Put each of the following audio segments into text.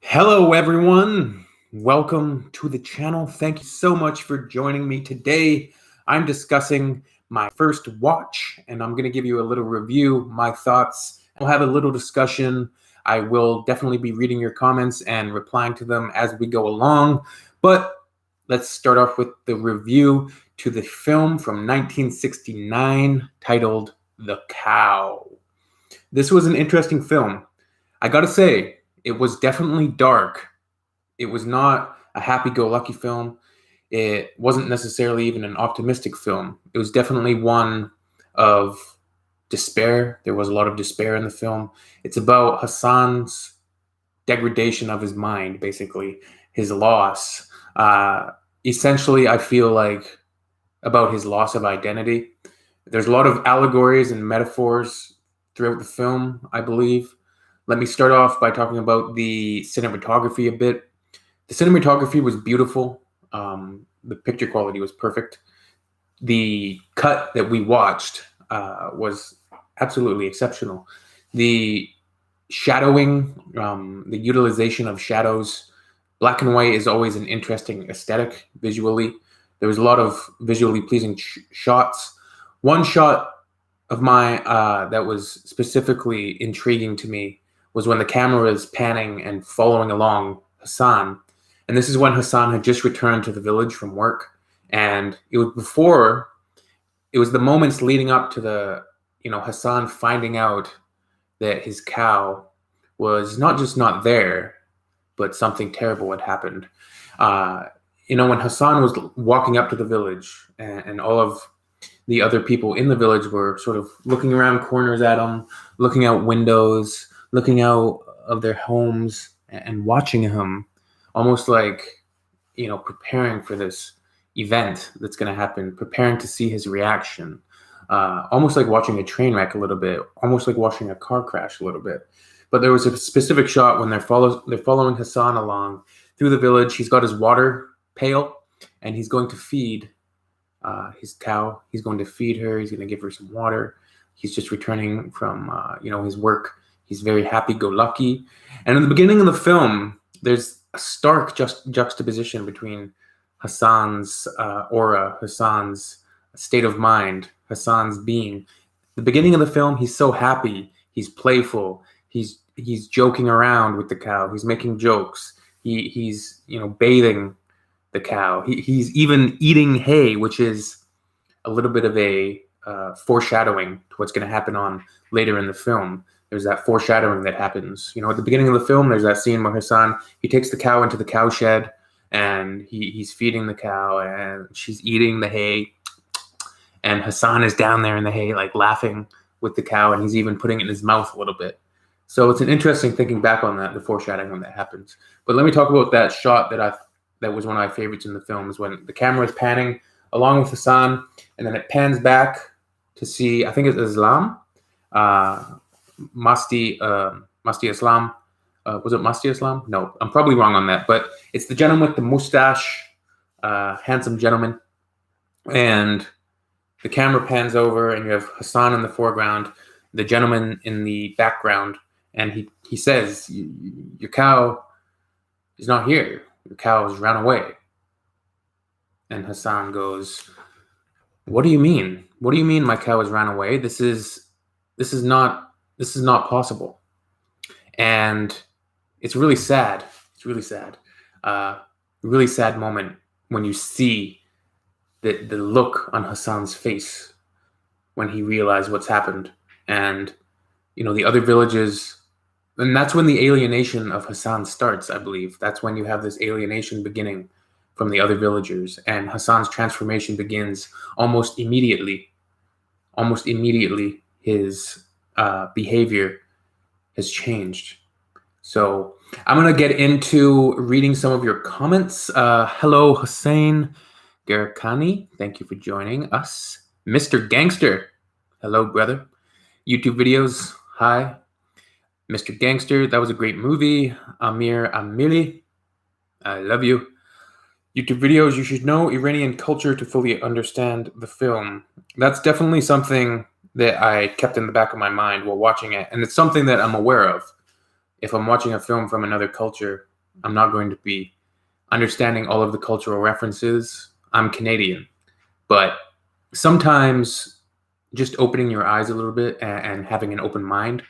Hello, everyone. Welcome to the channel. Thank you so much for joining me today. I'm discussing my first watch, and I'm going to give you a little review, my thoughts. We'll have a little discussion. I will definitely be reading your comments and replying to them as we go along. But let's start off with the review to the film from 1969 titled The Cow. This was an interesting film. I gotta say, it was definitely dark. It was not a happy-go-lucky film. It wasn't necessarily even an optimistic film. It was definitely one of despair. There was a lot of despair in the film. It's about Hassan's degradation of his mind, basically, his loss. Essentially, I feel like about his loss of identity. There's a lot of allegories and metaphors throughout the film, I believe. Let me start off by talking about the cinematography a bit. The cinematography was beautiful. The picture quality was perfect. The cut that we watched was absolutely exceptional. The shadowing, the utilization of shadows, black and white is always an interesting aesthetic visually. There was a lot of visually pleasing shots. One shot of mine that was specifically intriguing to me was when the camera is panning and following along Hassan. And this is when Hassan had just returned to the village from work. And it was the moments leading up to Hassan finding out that his cow was not just not there, but something terrible had happened. When Hassan was walking up to the village and all of the other people in the village were sort of looking around corners at him, looking out windows, looking out of their homes and watching him, almost like, preparing for this event that's going to happen, preparing to see his reaction, almost like watching a train wreck a little bit, almost like watching a car crash a little bit. But there was a specific shot when they're following Hassan along through the village. He's got his water pail and he's going to feed his cow. He's going to feed her. He's going to give her some water. He's just returning from his work. He's very happy-go-lucky. And in the beginning of the film, there's a stark juxtaposition between Hassan's aura, Hassan's state of mind, Hassan's being. The beginning of the film, he's so happy. He's playful. He's joking around with the cow. He's making jokes. He's bathing the cow. He's even eating hay, which is a little bit of a foreshadowing to what's going to happen on later in the film. There's that foreshadowing that happens. At the beginning of the film, there's that scene where Hassan, he takes the cow into the cow shed and he's feeding the cow and she's eating the hay. And Hassan is down there in the hay, like laughing with the cow, and he's even putting it in his mouth a little bit. So it's an interesting thinking back on that, the foreshadowing when that happens. But let me talk about that shot that was one of my favorites in the film, is when the camera is panning along with Hassan, and then it pans back to see, I think it's Islam, Masti Islam. Was it Masti Islam? No, I'm probably wrong on that. But it's the gentleman with the mustache, handsome gentleman. And the camera pans over, and you have Hassan in the foreground, the gentleman in the background. And he says, your cow is not here. Your cow has run away. And Hassan goes, what do you mean? What do you mean my cow has run away? This is not possible. And it's really sad. It's really sad. Really sad moment when you see the look on Hassan's face when he realized what's happened. And, the other villages, and that's when the alienation of Hassan starts, I believe. That's when you have this alienation beginning from the other villagers. And Hassan's transformation begins almost immediately. Almost immediately, his behavior has changed. So I'm going to get into reading some of your comments. Hello, Hussein Garakani. Thank you for joining us. Mr. Gangster. Hello, brother. YouTube videos. Hi. Mr. Gangster, that was a great movie. Amir Amili, I love you. YouTube videos, you should know Iranian culture to fully understand the film. That's definitely something that I kept in the back of my mind while watching it. And it's something that I'm aware of. If I'm watching a film from another culture, I'm not going to be understanding all of the cultural references. I'm Canadian, but sometimes just opening your eyes a little bit and having an open mind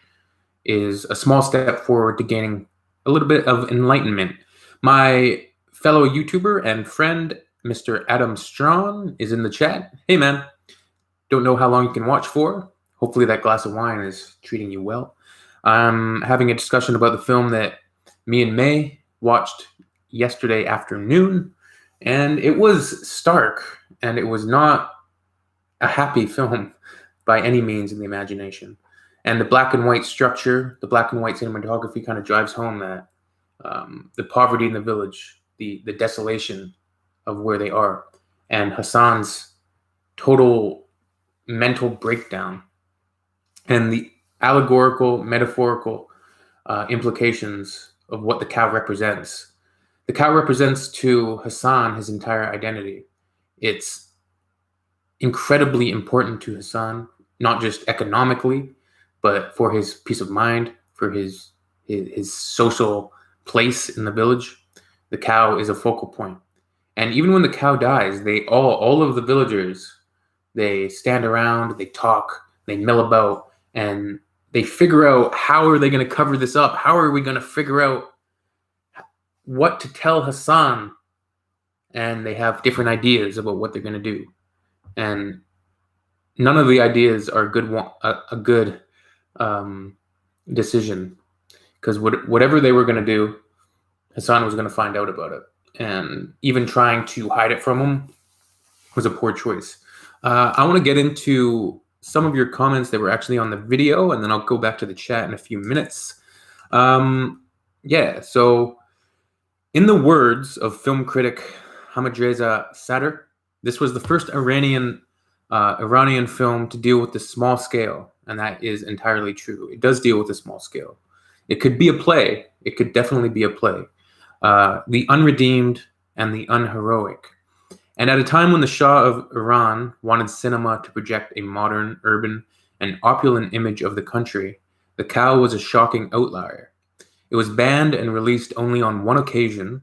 is a small step forward to gaining a little bit of enlightenment. My fellow YouTuber and friend, Mr. Adam Strong, is in the chat. Hey, man. Don't know how long you can watch for. Hopefully that glass of wine is treating you well. I'm having a discussion about the film that me and May watched yesterday afternoon, and it was stark, and it was not a happy film by any means in the imagination. And the black and white structure, the black and white cinematography kind of drives home that the poverty in the village, the desolation of where they are, and Hassan's total mental breakdown, and the allegorical, metaphorical implications of what the cow represents. The cow represents to Hassan his entire identity. It's incredibly important to Hassan, not just economically, but for his peace of mind, for his social place in the village. The cow is a focal point. And even when the cow dies, all of the villagers, they stand around, they talk, they mill about, and they figure out how are they going to cover this up? How are we going to figure out what to tell Hassan? And they have different ideas about what they're going to do. And none of the ideas are a good decision, because whatever they were going to do, Hassan was going to find out about it. And even trying to hide it from him was a poor choice. I want to get into some of your comments that were actually on the video, and then I'll go back to the chat in a few minutes. So in the words of film critic Hamidreza Sadr, this was the first Iranian film to deal with the small scale, and that is entirely true. It does deal with the small scale. It could be a play. It could definitely be a play. The unredeemed and the unheroic. And at a time when the Shah of Iran wanted cinema to project a modern, urban, and opulent image of the country, the cow was a shocking outlier. It was banned and released only on one occasion,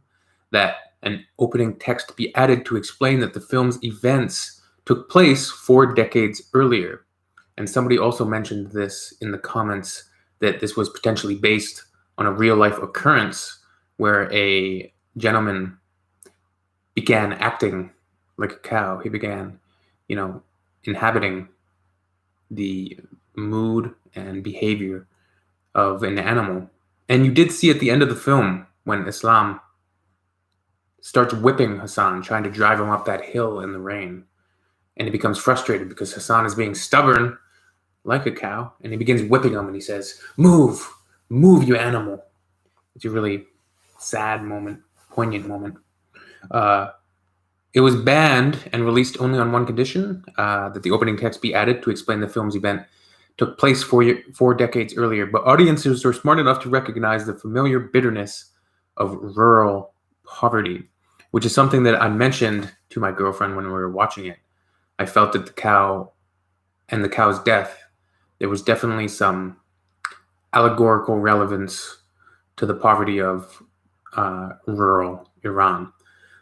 that an opening text be added to explain that the film's events took place 4 decades earlier. And somebody also mentioned this in the comments, that this was potentially based on a real-life occurrence where a gentleman began acting like a cow. He began, inhabiting the mood and behavior of an animal. And you did see at the end of the film when Islam starts whipping Hassan, trying to drive him up that hill in the rain. And he becomes frustrated because Hassan is being stubborn like a cow, and he begins whipping him, and he says, "Move, move, you animal." It's a really sad moment, poignant moment. It was banned and released only on one condition, that the opening text be added to explain the film's event took place 4 decades earlier. But audiences were smart enough to recognize the familiar bitterness of rural poverty, which is something that I mentioned to my girlfriend when we were watching it. I felt that the cow and the cow's death, there was definitely some allegorical relevance to the poverty of rural Iran.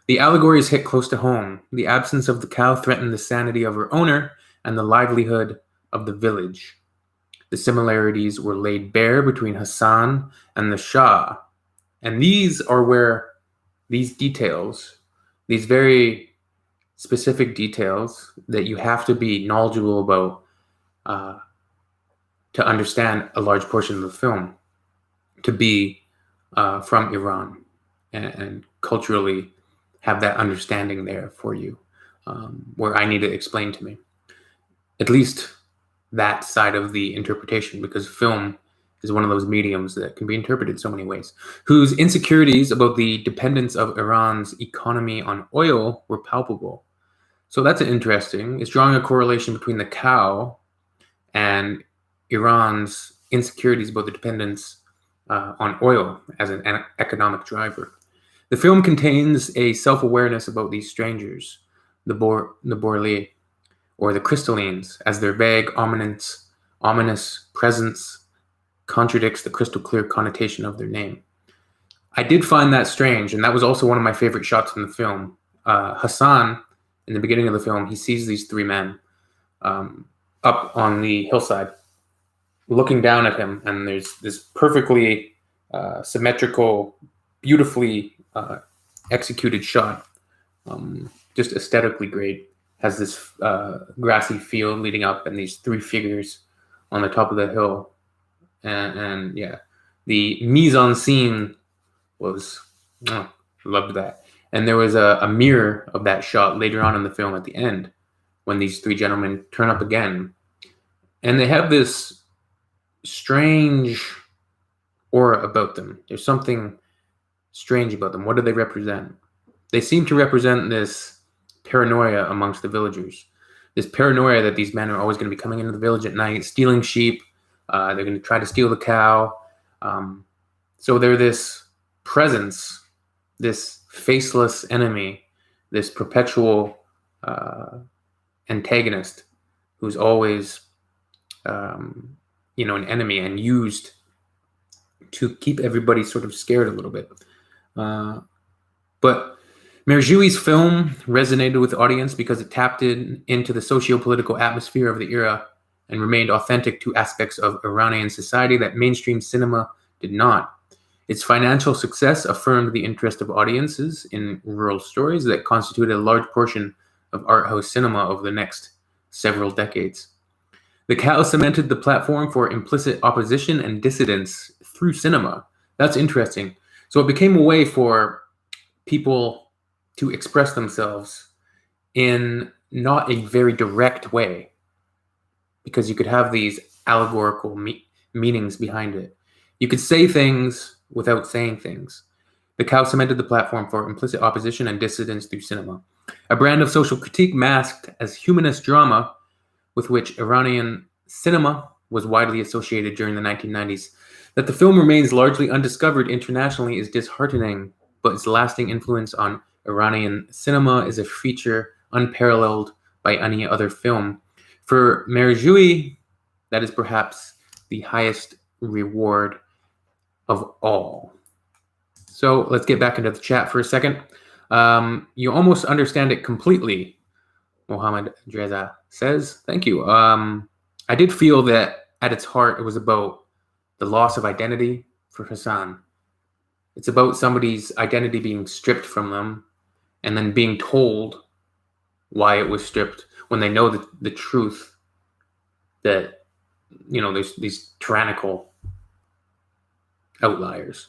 The allegories hit close to home. The absence of the cow threatened the sanity of her owner and the livelihood of the village. The similarities were laid bare between Hassan and the Shah. And these are where these details, these very specific details that you have to be knowledgeable about to understand a large portion of the film, to be from Iran and culturally have that understanding there for you, where I need to explain to me at least that side of the interpretation, because film is one of those mediums that can be interpreted so many ways, whose insecurities about the dependence of Iran's economy on oil were palpable. So that's interesting. It's drawing a correlation between the cow and Iran's insecurities about the dependence on oil as an economic driver. The film contains a self-awareness about these strangers, the Borlée, or the crystallines, as their vague, ominous presence contradicts the crystal clear connotation of their name. I did find that strange, and that was also one of my favorite shots in the film. Hassan, in the beginning of the film, he sees these three men up on the hillside, looking down at him, and there's this perfectly symmetrical, beautifully executed shot, just aesthetically great. Has this grassy field leading up, and these three figures on the top of the hill, and yeah, the mise en scene was loved that. And there was a mirror of that shot later on in the film at the end when these three gentlemen turn up again, and they have this strange aura about them. There's something strange about them. What do they represent? They seem to represent this paranoia amongst the villagers. This paranoia that these men are always going to be coming into the village at night, stealing sheep. They're going to try to steal the cow. So they're this presence, this faceless enemy, this perpetual antagonist who's always, an enemy and used to keep everybody sort of scared a little bit. But Merjoui's film resonated with the audience because it tapped into the socio-political atmosphere of the era and remained authentic to aspects of Iranian society that mainstream cinema did not. Its financial success affirmed the interest of audiences in rural stories that constituted a large portion of art house cinema over the next several decades. The cow cemented the platform for implicit opposition and dissidence through cinema. That's interesting. So it became a way for people to express themselves in not a very direct way, because you could have these allegorical meanings behind it. You could say things without saying things. The cow cemented the platform for implicit opposition and dissidence through cinema, a brand of social critique masked as humanist drama with which Iranian cinema was widely associated during the 1990s. That the film remains largely undiscovered internationally is disheartening, but its lasting influence on Iranian cinema is a feature unparalleled by any other film. For Merjoui, that is perhaps the highest reward of all. So let's get back into the chat for a second. You almost understand it completely, Mohammed Dreza says. Thank you. I did feel that at its heart, it was about the loss of identity for Hassan. It's about somebody's identity being stripped from them and then being told why it was stripped when they know the truth that, there's these tyrannical outliers,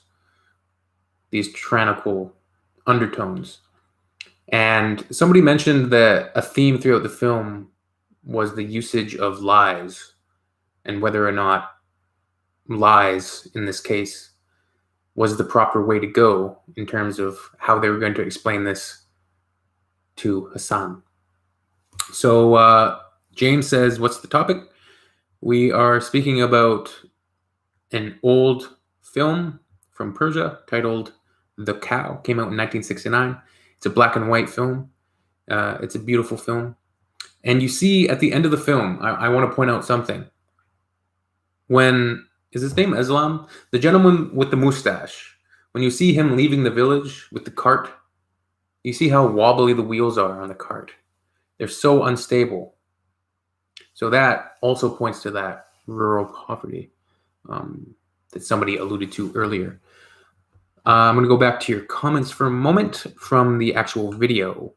these tyrannical undertones. And somebody mentioned that a theme throughout the film was the usage of lies, and whether or not lies, in this case, was the proper way to go in terms of how they were going to explain this to Hassan. So James says, what's the topic? We are speaking about an old film from Persia titled The Cow. Came out in 1969. It's a black and white film. It's a beautiful film. And you see at the end of the film, I want to point out something. Is his name Islam? The gentleman with the mustache. When you see him leaving the village with the cart, you see how wobbly the wheels are on the cart. They're so unstable. So that also points to that rural poverty that somebody alluded to earlier. I'm going to go back to your comments for a moment from the actual video.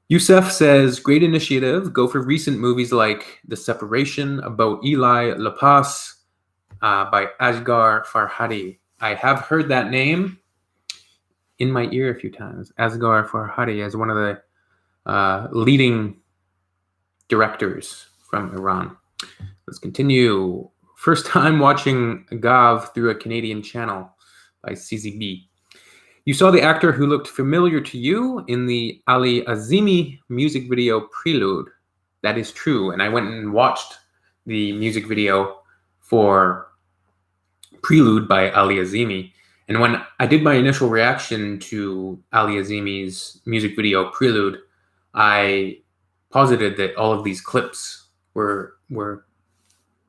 Youssef says, great initiative. Go for recent movies like The Separation, About Eli Lapas, by Asghar Farhadi. I have heard that name in my ear a few times. Asghar Farhadi is one of the leading directors from Iran. Let's continue. First time watching Gaav through a Canadian channel by CZB. You saw the actor who looked familiar to you in the Ali Azimi music video Prelude. That is true. And I went and watched the music video for Prelude by Ali Azimi. And when I did my initial reaction to Ali Azimi's music video Prelude, I posited that all of these clips were,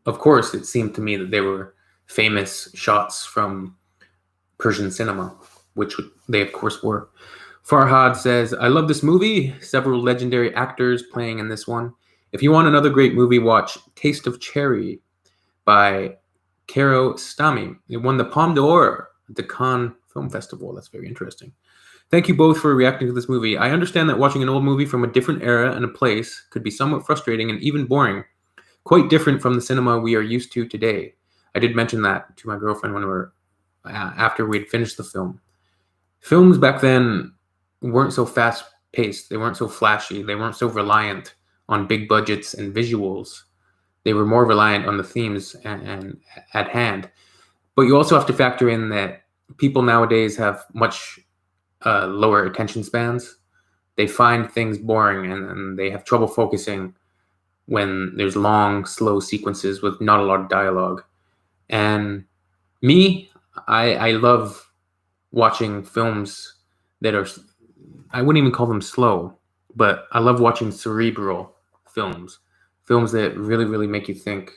of course, it seemed to me that they were famous shots from Persian cinema, which they of course were. Farhad says, I love this movie. Several legendary actors playing in this one. If you want another great movie, watch Taste of Cherry by Kiarostami. It won the Palme d'Or at the Cannes Film Festival. That's very interesting. Thank you both for reacting to this movie. I understand that watching an old movie from a different era and a place could be somewhat frustrating and even boring, quite different from the cinema we are used to today. I did mention that to my girlfriend when we were after we had finished the film. Films back then weren't so fast-paced. They weren't so flashy. They weren't so reliant on big budgets and visuals. They were more reliant on the themes and at hand. But you also have to factor in that people nowadays have much lower attention spans. They find things boring and they have trouble focusing when there's long, slow sequences with not a lot of dialogue. And me, I love watching films that are, I wouldn't even call them slow, but I love watching cerebral films that really, really make you think,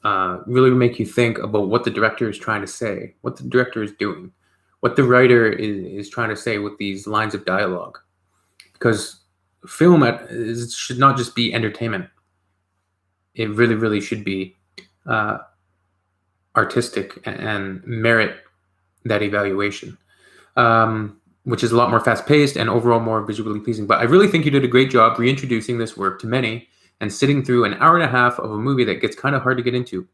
about what the director is trying to say, what the director is doing, what the writer is trying to say with these lines of dialogue. Because film should not just be entertainment. It really, really should be artistic and merit that evaluation, which is a lot more fast-paced and overall more visually pleasing. But I really think you did a great job reintroducing this work to many and sitting through an hour and a half of a movie that gets kind of hard to get into,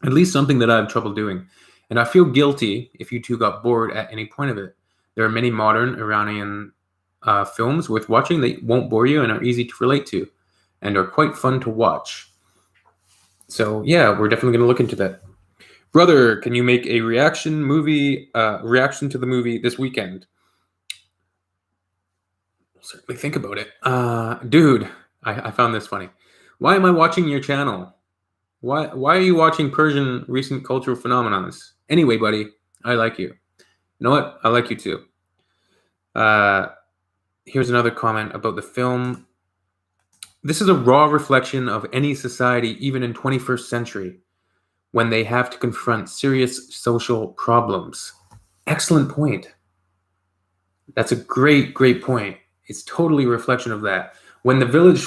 at least something that I have trouble doing. And I feel guilty if you two got bored at any point of it. There are many modern Iranian films worth watching that won't bore you and are easy to relate to and are quite fun to watch. So yeah, we're definitely going to look into that. Brother, can you make a reaction to the movie this weekend? I'll certainly think about it. Dude, I found this funny. Why am I watching your channel? Why are you watching Persian recent cultural phenomena? Anyway, buddy, I like you. You know what? I like you too. Here's another comment about the film. This is a raw reflection of any society, even in 21st century, when they have to confront serious social problems. Excellent point. That's a great, great point. It's totally a reflection of that. When the village,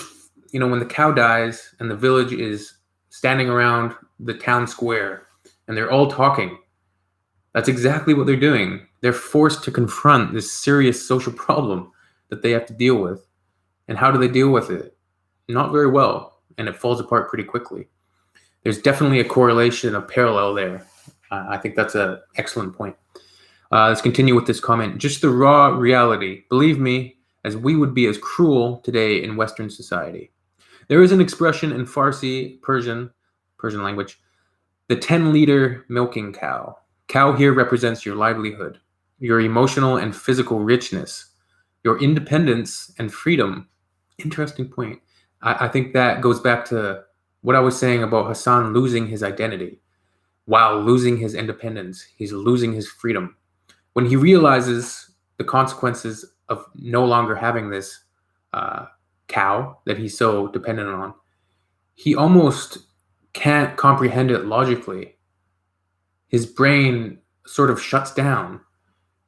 when the cow dies and the village is standing around the town square and they're all talking, that's exactly what they're doing. They're forced to confront this serious social problem that they have to deal with. And how do they deal with it? Not very well, and it falls apart pretty quickly. There's definitely a correlation, a parallel there. I think that's an excellent point. Let's continue with this comment. Just the raw reality. Believe me, as we would be as cruel today in Western society. There is an expression in Farsi, Persian language, the 10-liter milking cow. Cow here represents your livelihood, your emotional and physical richness, your independence and freedom. Interesting point. I think that goes back to what I was saying about Hassan losing his identity. While losing his independence, he's losing his freedom. When he realizes the consequences of no longer having this cow that he's so dependent on, he almost can't comprehend it logically. His brain sort of shuts down.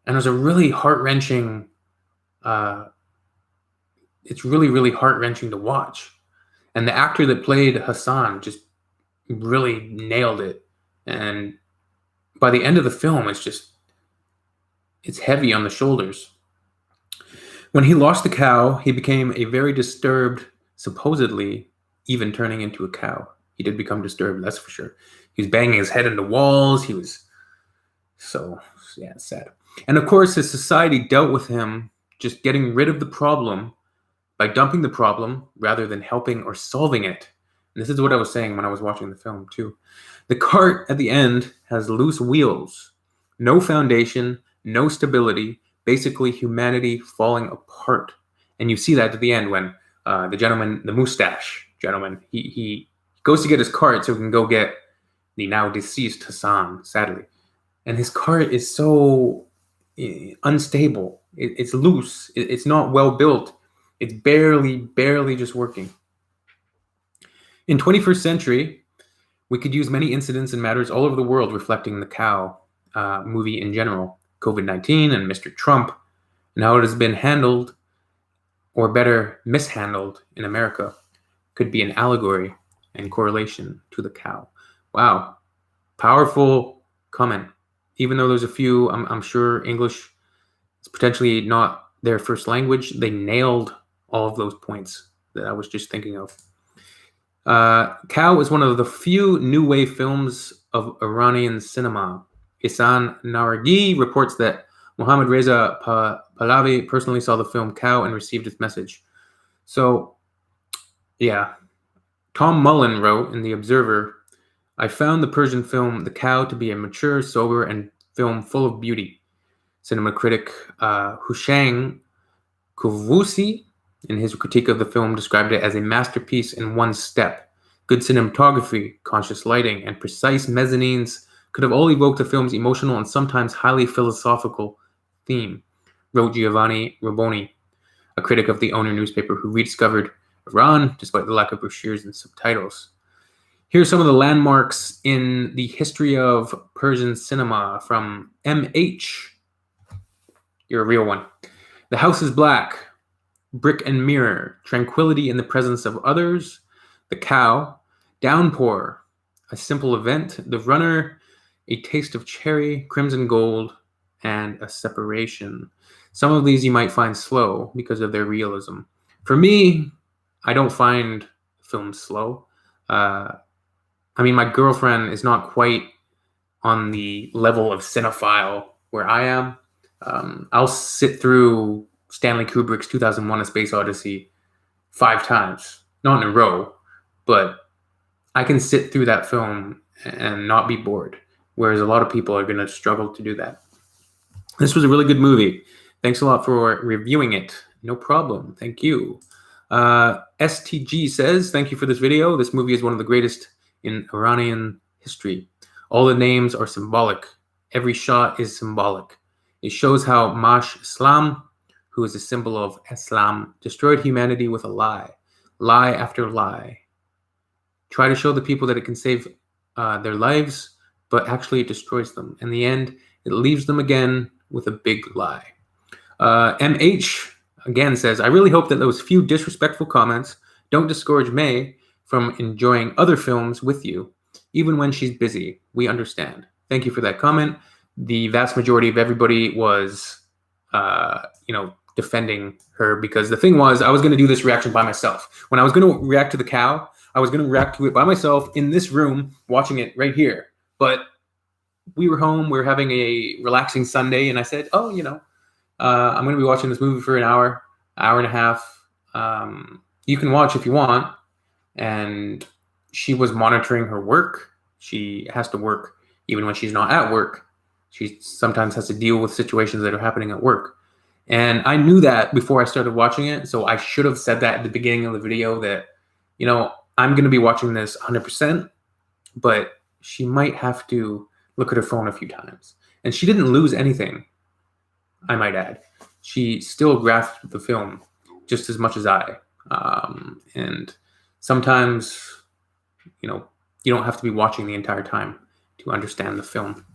And there's a really heart-wrenching, it's really, really heart-wrenching to watch. And the actor that played Hassan just really nailed it. And by the end of the film, it's heavy on the shoulders. When he lost the cow, he became a very disturbed, supposedly even turning into a cow. He did become disturbed, that's for sure. He was banging his head into walls. He was sad. And of course, his society dealt with him just getting rid of the problem by dumping the problem rather than helping or solving it. And this is what I was saying when I was watching the film too. The cart at the end has loose wheels, no foundation, no stability, basically humanity falling apart. And you see that at the end when the mustache gentleman, he goes to get his cart so he can go get the now deceased Hassan, sadly. And his cart is so unstable. It's loose. It's not well built. It's barely just working. In 21st century, we could use many incidents and matters all over the world reflecting the cow movie in general. COVID-19 and Mr. Trump, and how it has been handled, or better, mishandled in America, could be an allegory and correlation to the cow. Wow, powerful comment. Even though there's a few, I'm sure English is potentially not their first language, they nailed all of those points that I was just thinking of. Cow is one of the few new wave films of Iranian cinema. Ihsan Naragi reports that Mohammad Reza Pahlavi personally saw the film Cow and received its message. So, yeah. Tom Mullen wrote in The Observer, I found the Persian film The Cow to be a mature, sober, and film full of beauty. Cinema critic Houshang Kouvusi, in his critique of the film, described it as a masterpiece in one step. Good cinematography, conscious lighting, and precise mezzanines could have all evoked the film's emotional and sometimes highly philosophical theme, wrote Giovanni Rabboni, a critic of the Owner newspaper who rediscovered Iran despite the lack of brochures and subtitles. Here are some of the landmarks in the history of Persian cinema from MH. You're a real one. The House is Black, Brick and Mirror, Tranquility in the Presence of Others, The Cow, Downpour, A Simple Event, The Runner, A Taste of Cherry, Crimson Gold, and A Separation. Some of these you might find slow because of their realism. For me, I don't find films slow. I mean, my girlfriend is not quite on the level of cinephile where I am. I'll sit through Stanley Kubrick's 2001: A Space Odyssey 5 times, not in a row, but I can sit through that film and not be bored, whereas a lot of people are going to struggle to do that. This was a really good movie. Thanks a lot for reviewing it. No problem. Thank you. STG says, thank you for this video. This movie is one of the greatest in Iranian history. All the names are symbolic. Every shot is symbolic. It shows how Mash Islam, who is a symbol of Islam, destroyed humanity with a lie. Lie after lie. Try to show the people that it can save their lives, but actually it destroys them. In the end, it leaves them again with a big lie. MH again says, I really hope that those few disrespectful comments don't discourage May from enjoying other films with you, even when she's busy. We understand. Thank you for that comment. The vast majority of everybody was, defending her, because the thing was, I was going to do this reaction by myself. When I was going to react to The Cow, I was going to react to it by myself in this room, watching it right here. But we were home, we were having a relaxing Sunday, and I said, I'm going to be watching this movie for an hour and a half. You can watch if you want. And she was monitoring her work. She has to work even when she's not at work. She sometimes has to deal with situations that are happening at work. And I knew that before I started watching it. So I should have said that at the beginning of the video that, I'm going to be watching this 100%, but she might have to look at her phone a few times. And she didn't lose anything, I might add. She still grasped the film just as much as I. And sometimes, you don't have to be watching the entire time to understand the film.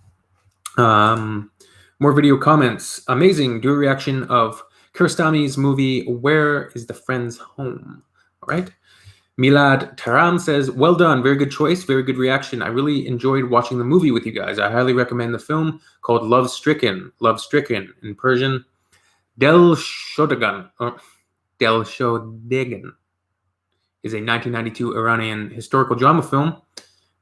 More video comments. Amazing. Do a reaction of Kiarostami's movie, Where is the Friend's Home? All right. Milad Taram says, well done. Very good choice. Very good reaction. I really enjoyed watching the movie with you guys. I highly recommend the film called Love Stricken. Love Stricken in Persian. Del Shodegan is a 1992 Iranian historical drama film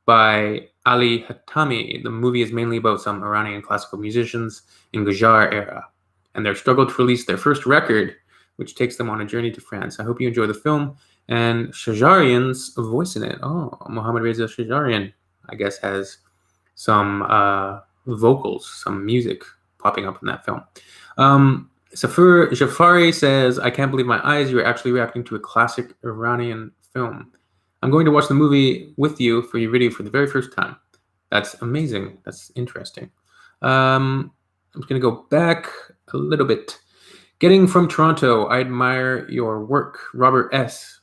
by Ali Hatami. The movie is mainly about some Iranian classical musicians in Qajar era and their struggle to release their first record, which takes them on a journey to France. I hope you enjoy the film and Shajarian's voice in it. Oh, Mohammad Reza Shajarian, I guess, has some vocals, some music popping up in that film. Safur Jafari says, I can't believe my eyes. You're actually reacting to a classic Iranian film. I'm going to watch the movie with you for your video for the very first time. That's amazing. That's interesting. I'm just going to go back a little bit. Getting from Toronto, I admire your work. Robert S.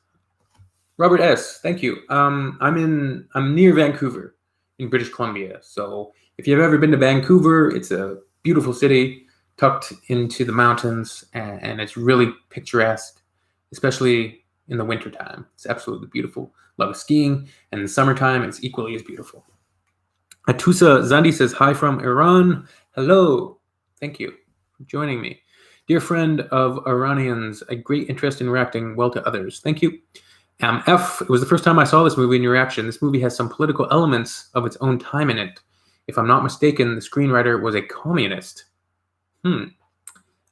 Robert S., thank you. I'm near Vancouver in British Columbia. So if you've ever been to Vancouver, it's a beautiful city tucked into the mountains, and it's really picturesque, especially in the wintertime. It's absolutely beautiful. Love skiing, and in the summertime, it's equally as beautiful. Atusa Zandi says, hi from Iran. Hello. Thank you for joining me. Dear friend of Iranians, a great interest in reacting well to others. Thank you. F, it was the first time I saw this movie in your reaction. This movie has some political elements of its own time in it. If I'm not mistaken, the screenwriter was a communist.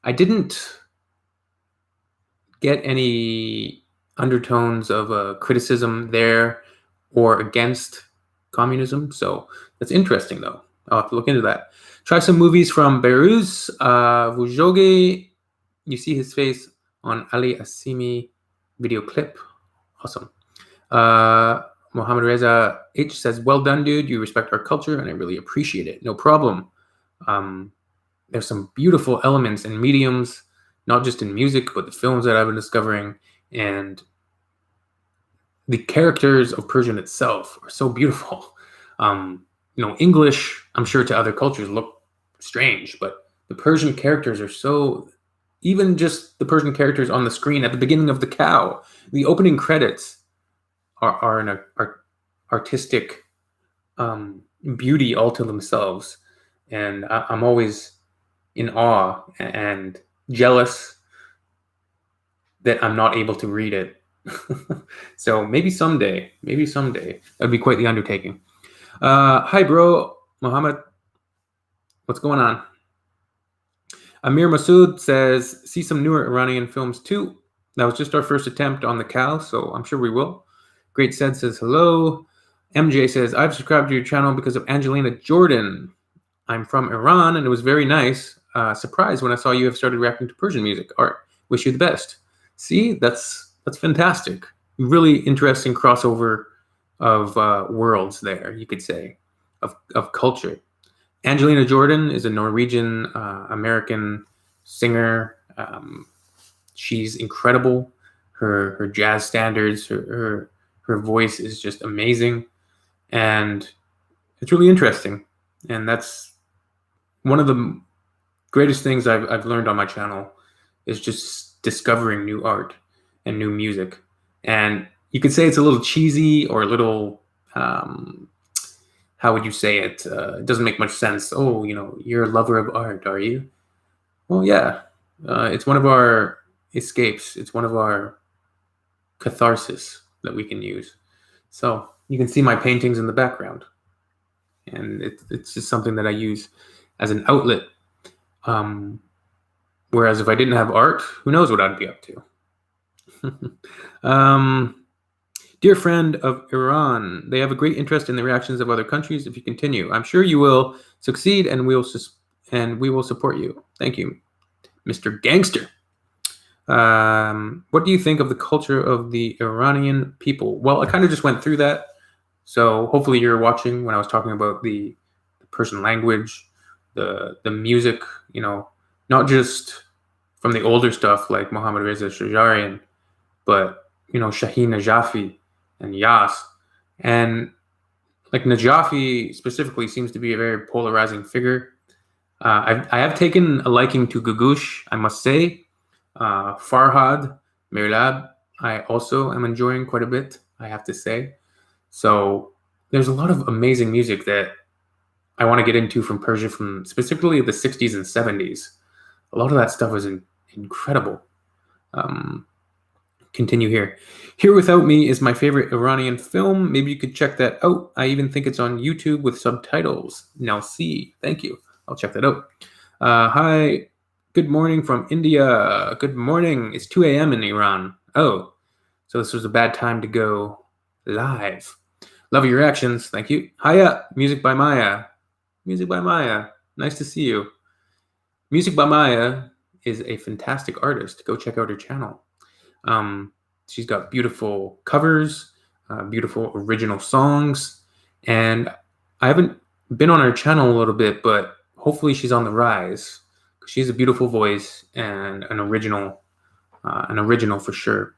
I didn't get any undertones of criticism there or against communism, so that's interesting, though. I'll have to look into that. Try some movies from Beirut. Vujoge, you see his face on Ali Assimi video clip. Awesome. Mohammed Reza H says, well done, dude. You respect our culture, and I really appreciate it. No problem. There's some beautiful elements and mediums, not just in music, but the films that I've been discovering. And the characters of Persian itself are so beautiful. English, I'm sure to other cultures look strange, but the Persian characters are so, even just the Persian characters on the screen at the beginning of The Cow, the opening credits are an artistic beauty all to themselves. And I'm always in awe and jealous that I'm not able to read it. So maybe someday, that'd be quite the undertaking. Hi, bro, Mohammed. What's going on? Amir Masood says, see some newer Iranian films too. That was just our first attempt on The Cow, so I'm sure we will. Great Said says, hello. MJ says, I've subscribed to your channel because of Angelina Jordan. I'm from Iran, and it was very nice. Surprised when I saw you have started reacting to Persian music art. Wish you the best. See, that's fantastic. Really interesting crossover of worlds there, you could say, of culture. Angelina Jordan is a Norwegian American singer. She's incredible. Her jazz standards, her voice is just amazing, and it's really interesting. And that's one of the greatest things I've learned on my channel, is just discovering new art and new music. And you could say it's a little cheesy or a little, how would you say it? It doesn't make much sense. Oh, you're a lover of art, are you? Well, yeah. It's one of our escapes. It's one of our catharsis that we can use. So you can see my paintings in the background. And it's just something that I use as an outlet. Whereas if I didn't have art, who knows what I'd be up to. Dear friend of Iran, they have a great interest in the reactions of other countries. If you continue, I'm sure you will succeed, and we will support you. Thank you, Mr. Gangster. What do you think of the culture of the Iranian people? Well, I kind of just went through that. So hopefully you're watching when I was talking about the Persian language, the music, not just from the older stuff like Mohammad Reza Shajarian, but, Shaheen Najafi and Yas. And like Najafi specifically seems to be a very polarizing figure. I have taken a liking to Gugush, I must say. Farhad Mirlab, I also am enjoying quite a bit, I have to say. So there's a lot of amazing music that I want to get into from Persia, from specifically the 60s and 70s. A lot of that stuff is incredible. Continue here. Here Without Me is my favorite Iranian film. Maybe you could check that out. I even think it's on YouTube with subtitles. Now see. Thank you. I'll check that out. Hi. Good morning from India. Good morning. It's 2 a.m. in Iran. Oh, so this was a bad time to go live. Love your reactions. Thank you. Hiya. Music by Maya. Music by Maya. Nice to see you. Music by Maya is a fantastic artist. Go check out her channel. She's got beautiful covers, beautiful original songs, and I haven't been on her channel a little bit, but hopefully she's on the rise. She has a beautiful voice and an original for sure.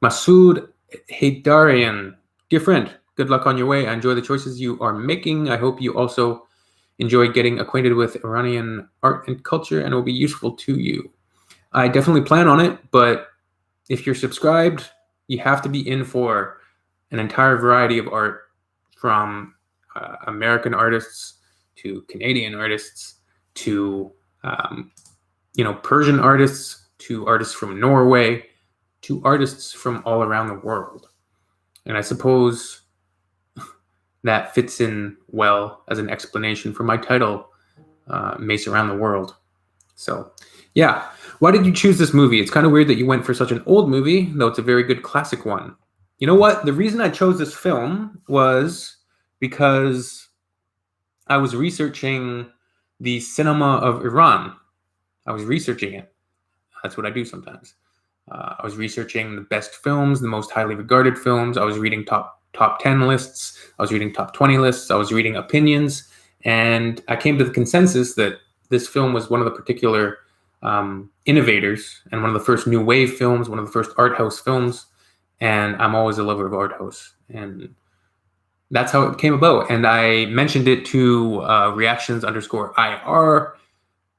Masood Haydarian, dear friend, good luck on your way. I enjoy the choices you are making. I hope you also Enjoy getting acquainted with Iranian art and culture, and it will be useful to you. I definitely plan on it, but if you're subscribed, you have to be in for an entire variety of art, from American artists to Canadian artists to Persian artists to artists from Norway to artists from all around the world. And I suppose that fits in well as an explanation for my title, Mace Around the World. So, yeah. Why did you choose this movie? It's kind of weird that you went for such an old movie, though it's a very good classic one. You know what? The reason I chose this film was because I was researching the cinema of Iran. I was researching it. That's what I do sometimes. I was researching the best films, the most highly regarded films. I was reading top 10 lists. I was reading top 20 lists. I was reading opinions. And I came to the consensus that this film was one of the particular innovators and one of the first new wave films, one of the first art house films. And I'm always a lover of art house. And that's how it came about. And I mentioned it to reactions_IR,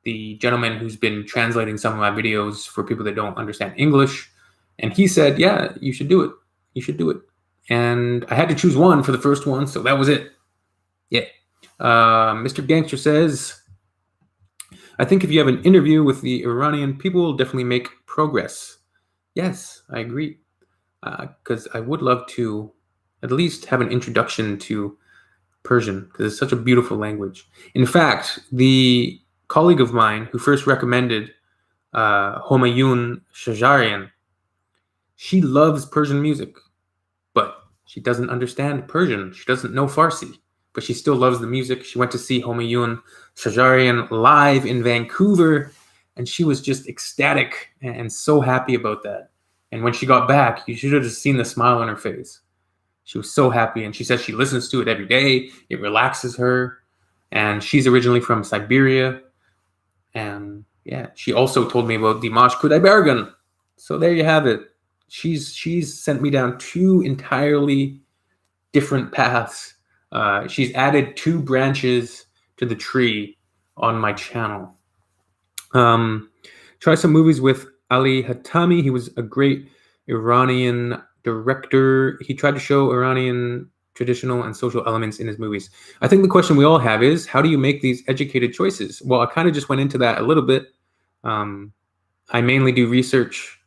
the gentleman who's been translating some of my videos for people that don't understand English. And he said, yeah, you should do it. You should do it. And I had to choose one for the first one, so that was it. Yeah. Mr. Gangster says, I think if you have an interview with the Iranian people, will definitely make progress. Yes, I agree. Because I would love to at least have an introduction to Persian, because it's such a beautiful language. In fact, the colleague of mine who first recommended Homayun Shajarian, she loves Persian music, but she doesn't understand Persian. She doesn't know Farsi, but she still loves the music. She went to see Homayun Shajarian live in Vancouver, and she was just ecstatic and so happy about that. And when she got back, you should have just seen the smile on her face. She was so happy, and she says she listens to it every day. It relaxes her, and she's originally from Siberia. And yeah, she also told me about Dimash Kudaibergen. So there you have it. She's sent me down two entirely different paths. She's added 2 branches to the tree on my channel. Try some movies with Ali Hatami. He was a great Iranian director. He tried to show Iranian traditional and social elements in his movies. I think the question we all have is, how do you make these educated choices? Well, I kind of just went into that a little bit. I mainly do research,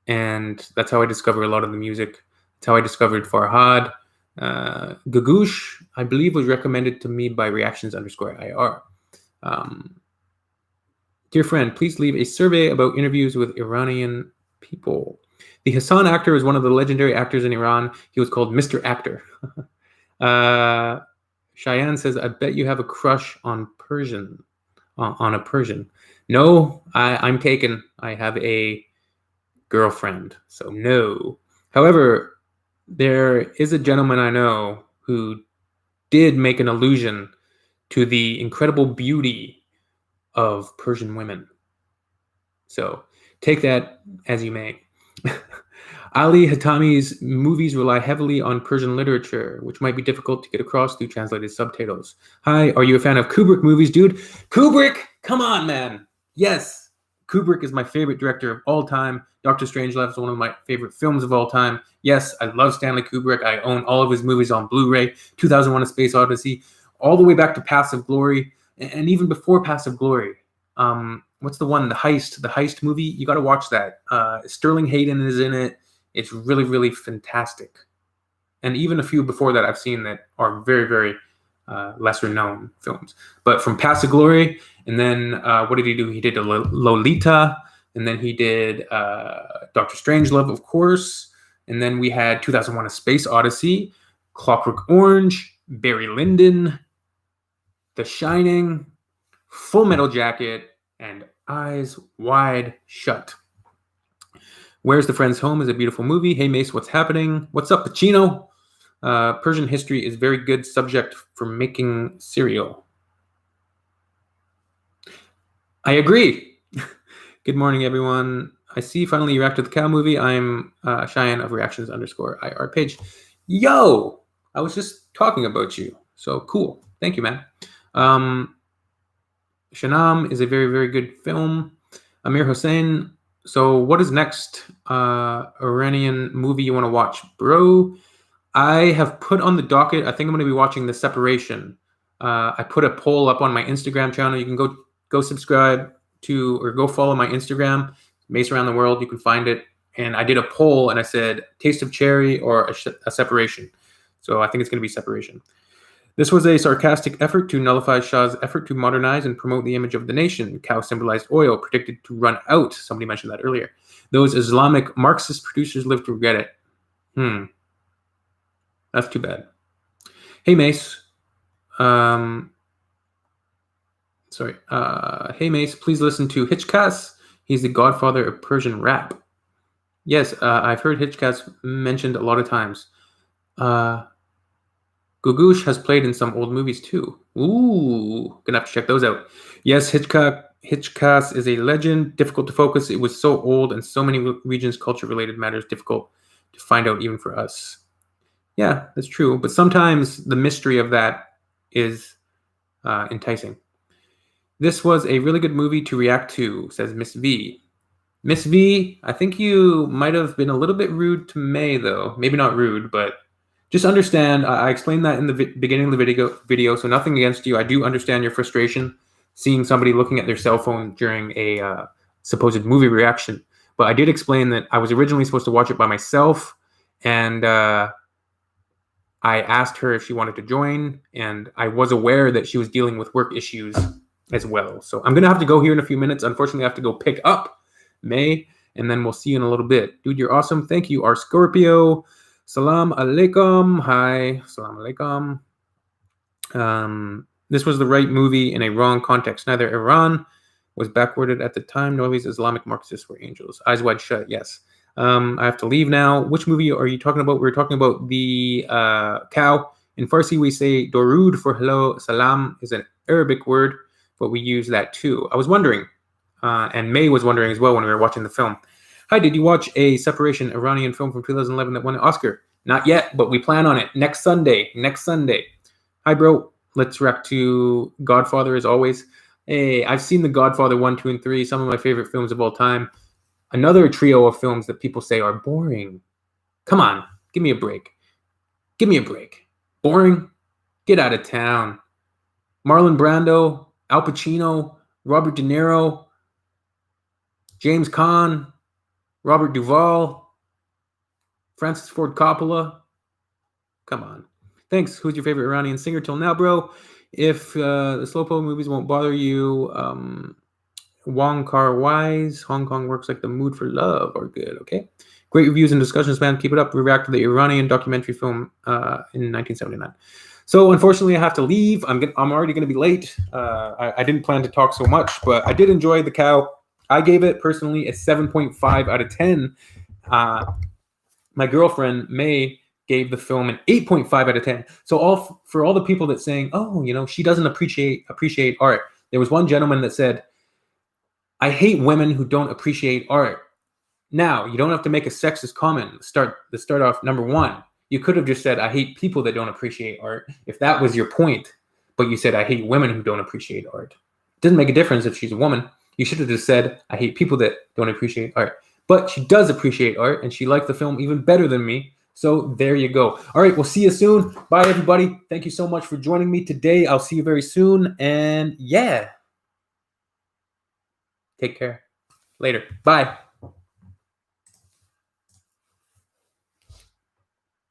and that's how I discover a lot of the music. That's how I discovered Farhad. Gagoosh, I believe, was recommended to me by reactions_IR. Dear friend, please leave a survey about interviews with Iranian people. The Hassan actor is one of the legendary actors in Iran. He was called Mr. Actor. Cheyenne says, I bet you have a crush on Persian, on a Persian. No, I'm taken. I have a girlfriend, so no. However, there is a gentleman I know who did make an allusion to the incredible beauty of Persian women. So take that as you may. Ali Hatami's movies rely heavily on Persian literature, which might be difficult to get across through translated subtitles. Hi, are you a fan of Kubrick movies, dude? Kubrick? Come on, man. Yes, Kubrick is my favorite director of all time. Dr. Strangelove is one of my favorite films of all time. Yes, I love Stanley Kubrick. I own all of his movies on Blu-ray. 2001: A Space Odyssey, all the way back to Paths of Glory, and even before Paths of Glory. What's the one? The Heist movie. You got to watch that. Sterling Hayden is in it. It's really, really fantastic. And even a few before that I've seen that are very, very lesser known films. But from Paths of Glory, and then what did he do? He did Lolita, and then he did Dr. Strangelove, of course. And then we had 2001: A Space Odyssey, Clockwork Orange, Barry Lyndon, The Shining, Full Metal Jacket, and Eyes Wide Shut. Where's the Friend's Home is a beautiful movie. Hey, Mace, what's happening? What's up, Pacino? Persian history is very good subject for making cereal. I agree. Good morning, everyone. I see finally you reacted to the cow movie. I'm Cheyenne of reactions_IR page. Yo, I was just talking about you. So cool. Thank you, man. Shanam is a very, very good film. Amir Hussein. So what is next Iranian movie you want to watch? Bro, I have put on the docket, I think I'm going to be watching The Separation. I put a poll up on my Instagram channel. You can go subscribe to or go follow my Instagram, Mace Around the World. You can find it. And I did a poll and I said, Taste of Cherry or a Separation. So I think it's going to be Separation. This was a sarcastic effort to nullify Shah's effort to modernize and promote the image of the nation. Cow symbolized oil, predicted to run out. Somebody mentioned that earlier. Those Islamic Marxist producers live to regret it. That's too bad. Hey, Mace. Hey, Mace, please listen to Hitchcast. He's the godfather of Persian rap. Yes, I've heard Hitchcast mentioned a lot of times. Gugush has played in some old movies too. Ooh, gonna have to check those out. Yes, Hitchcast is a legend. Difficult to focus. It was so old and so many regions, culture-related matters difficult to find out even for us. Yeah, that's true. But sometimes the mystery of that is enticing. This was a really good movie to react to, says Miss V. Miss V, I think you might have been a little bit rude to May, though. Maybe not rude, but just understand. I explained that in the beginning of the video, so nothing against you. I do understand your frustration seeing somebody looking at their cell phone during a supposed movie reaction. But I did explain that I was originally supposed to watch it by myself, and I asked her if she wanted to join, and I was aware that she was dealing with work issues as well. So I'm going to have to go here in a few minutes. Unfortunately, I have to go pick up May, and then we'll see you in a little bit. Dude, you're awesome. Thank you, our Scorpio. Salam alaikum. Hi. Salam alaikum. This was the right movie in a wrong context. Neither Iran was backwarded at the time, nor these Islamic Marxists were angels. Eyes wide shut, yes. I have to leave now. Which movie are you talking about? We're talking about the cow. In Farsi, we say Dorud for hello. Salam is an Arabic word, but we use that too. I was wondering, and May was wondering as well when we were watching the film. Hi, did you watch a Separation Iranian film from 2011 that won an Oscar? Not yet, but we plan on it. Next Sunday. Hi, bro. Let's react to Godfather as always. Hey, I've seen The Godfather 1, 2, and 3, some of my favorite films of all time. Another trio of films that people say are boring. Come on, give me a break. Boring? Get out of town. Marlon Brando, Al Pacino, Robert De Niro, James Caan, Robert Duvall, Francis Ford Coppola. Come on. Thanks. Who's your favorite Iranian singer till now, bro? If the slowpoke movies won't bother you, Wong Kar-wai's Hong Kong Works Like the Mood for Love are good, okay? Great reviews and discussions, man. Keep it up. We react to the Iranian documentary film in 1979. So unfortunately, I have to leave. I'm already going to be late. I didn't plan to talk so much, but I did enjoy The Cow. I gave it personally a 7.5 out of 10. My girlfriend, May, gave the film an 8.5 out of 10. So for all the people that saying, oh, you know, she doesn't appreciate art. There was one gentleman that said, I hate women who don't appreciate art. Now, you don't have to make a sexist comment to start off number one. You could have just said, I hate people that don't appreciate art, if that was your point. But you said, I hate women who don't appreciate art. It doesn't make a difference if she's a woman. You should have just said, I hate people that don't appreciate art. But she does appreciate art, and she liked the film even better than me. So there you go. All right, we'll see you soon. Bye, everybody. Thank you so much for joining me today. I'll see you very soon. And yeah. Take care. Later. Bye.